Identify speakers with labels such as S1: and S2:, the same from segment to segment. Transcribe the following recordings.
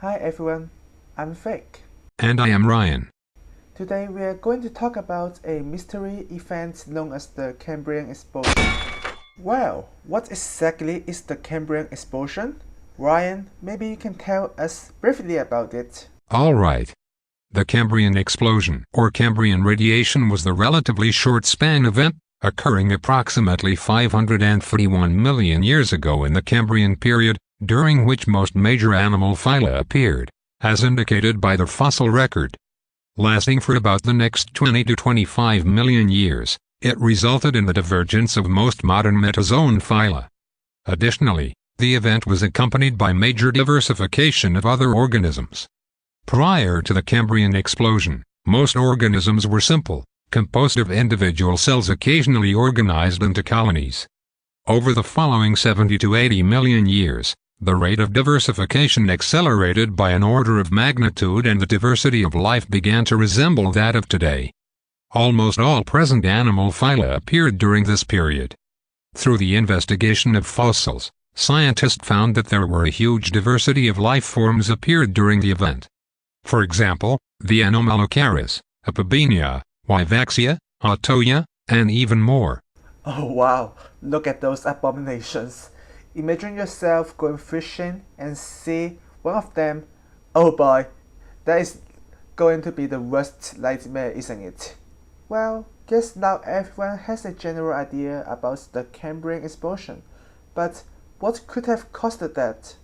S1: Hi everyone, I'm Fake.
S2: And I am Ryan.
S1: Today we are going to talk about a mystery event known as the Cambrian Explosion. Well, what exactly is the Cambrian Explosion? Ryan, maybe you can tell us briefly about it.
S2: Alright. The Cambrian Explosion, or Cambrian radiation, was the relatively short-span event, occurring approximately 531 million years ago in the Cambrian period, during which most major animal phyla appeared, as indicated by the fossil record. Lasting for about the next 20 to 25 million years, it resulted in the divergence of most modern metazoan phyla. Additionally, the event was accompanied by major diversification of other organisms. Prior to the Cambrian explosion, most organisms were simple, composed of individual cells occasionally organized into colonies. Over the following 70 to 80 million years, the rate of diversification accelerated by an order of magnitude and the diversity of life began to resemble that of today. Almost all present animal phyla appeared during this period. Through the investigation of fossils, scientists found that there were a huge diversity of life forms appeared during the event. For example, the Anomalocaris, Apobenia, Vivaxia, Autoia, and even more.
S1: Oh wow, look at those abominations. Imagine yourself going fishing and see one of them. Oh boy, that is going to be the worst nightmare, isn't it? Well, guess now everyone has a general idea about the Cambrian explosion, but what could have caused that?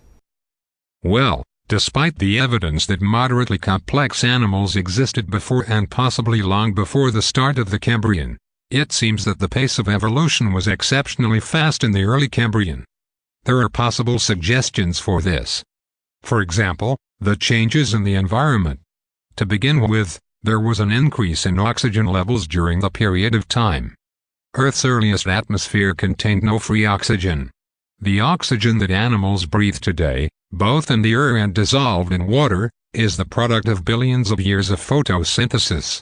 S2: Well, despite the evidence that moderately complex animals existed before and possibly long before the start of the Cambrian, it seems that the pace of evolution was exceptionally fast in the early Cambrian. There are possible suggestions for this. For example, the changes in the environment. To begin with, there was an increase in oxygen levels during the period of time. Earth's earliest atmosphere contained no free oxygen. The oxygen that animals breathe today, both in the air and dissolved in water, is the product of billions of years of photosynthesis.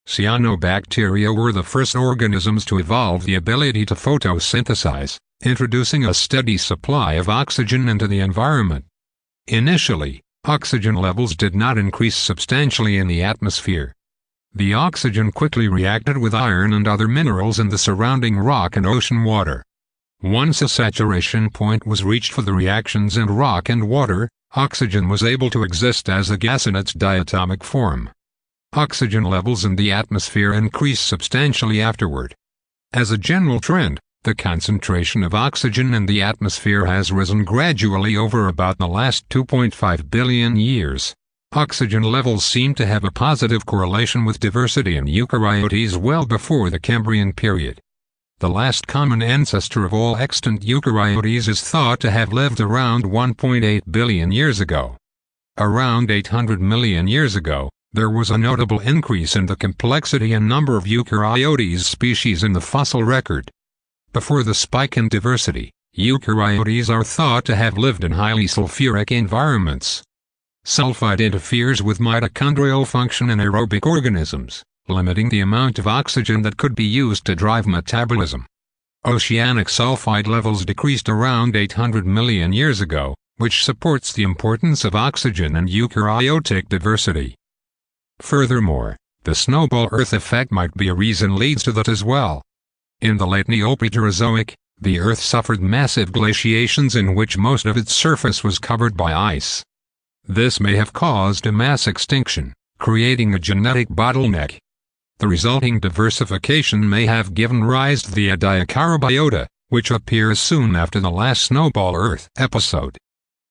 S2: Cyanobacteria were the first organisms to evolve the ability to photosynthesize, introducing a steady supply of oxygen into the environment. Initially, oxygen levels did not increase substantially in the atmosphere. The oxygen quickly reacted with iron and other minerals in the surrounding rock and ocean water. Once a saturation point was reached for the reactions in rock and water, oxygen was able to exist as a gas in its diatomic form. Oxygen levels in the atmosphere increased substantially afterward. As a general trend, the concentration of oxygen in the atmosphere has risen gradually over about the last 2.5 billion years. Oxygen levels seem to have a positive correlation with diversity in eukaryotes well before the Cambrian period. The last common ancestor of all extant eukaryotes is thought to have lived around 1.8 billion years ago. Around 800 million years ago, there was a notable increase in the complexity and number of eukaryotes species in the fossil record. Before the spike in diversity, eukaryotes are thought to have lived in highly sulfuric environments. Sulfide interferes with mitochondrial function in aerobic organisms, limiting the amount of oxygen that could be used to drive metabolism. Oceanic sulfide levels decreased around 800 million years ago, which supports the importance of oxygen and eukaryotic diversity. Furthermore, the snowball Earth effect might be a reason leads to that as well. In the late Neopaterozoic, the Earth suffered massive glaciations in which most of its surface was covered by ice. This may have caused a mass extinction, creating a genetic bottleneck. The resulting diversification may have given rise to the Ediacarobiota, which appears soon after the last snowball Earth episode.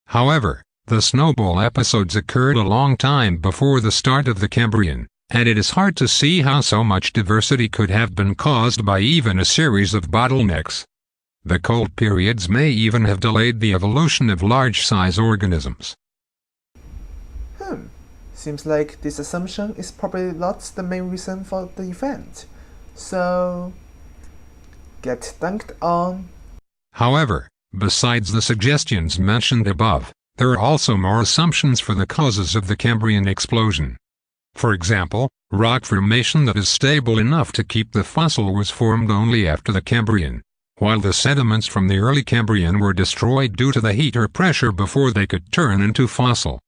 S2: However, the snowball episodes occurred a long time before the start of the Cambrian, and it is hard to see how so much diversity could have been caused by even a series of bottlenecks. The cold periods may even have delayed the evolution of large-size organisms.
S1: Seems like this assumption is probably not the main reason for the event. So, get dunked on.
S2: However, besides the suggestions mentioned above, there are also more assumptions for the causes of the Cambrian explosion. For example, rock formation that is stable enough to keep the fossil was formed only after the Cambrian, while the sediments from the early Cambrian were destroyed due to the heat or pressure before they could turn into fossil.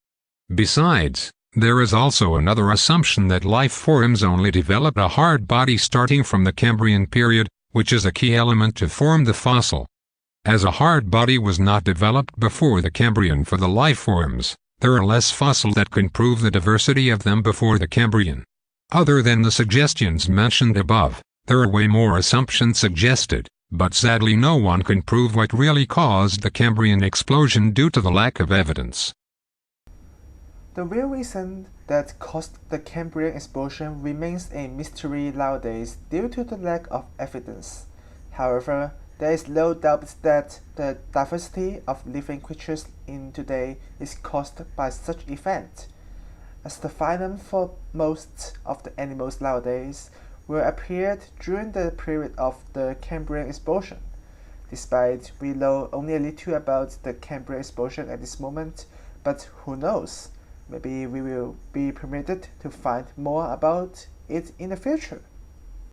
S2: Besides, there is also another assumption that life forms only developed a hard body starting from the Cambrian period, which is a key element to form the fossil. As a hard body was not developed before the Cambrian for the life forms, there are less fossils that can prove the diversity of them before the Cambrian. Other than the suggestions mentioned above, there are way more assumptions suggested, but sadly no one can prove what really caused the Cambrian explosion due to the lack of evidence.
S1: The real reason that caused the Cambrian explosion remains a mystery nowadays due to the lack of evidence. However, there is no doubt that the diversity of living creatures in today is caused by such event, as the phylum for most of the animals nowadays were appeared during the period of the Cambrian explosion. Despite we know only a little about the Cambrian explosion at this moment, but who knows, maybe we will be permitted to find more about it in the future.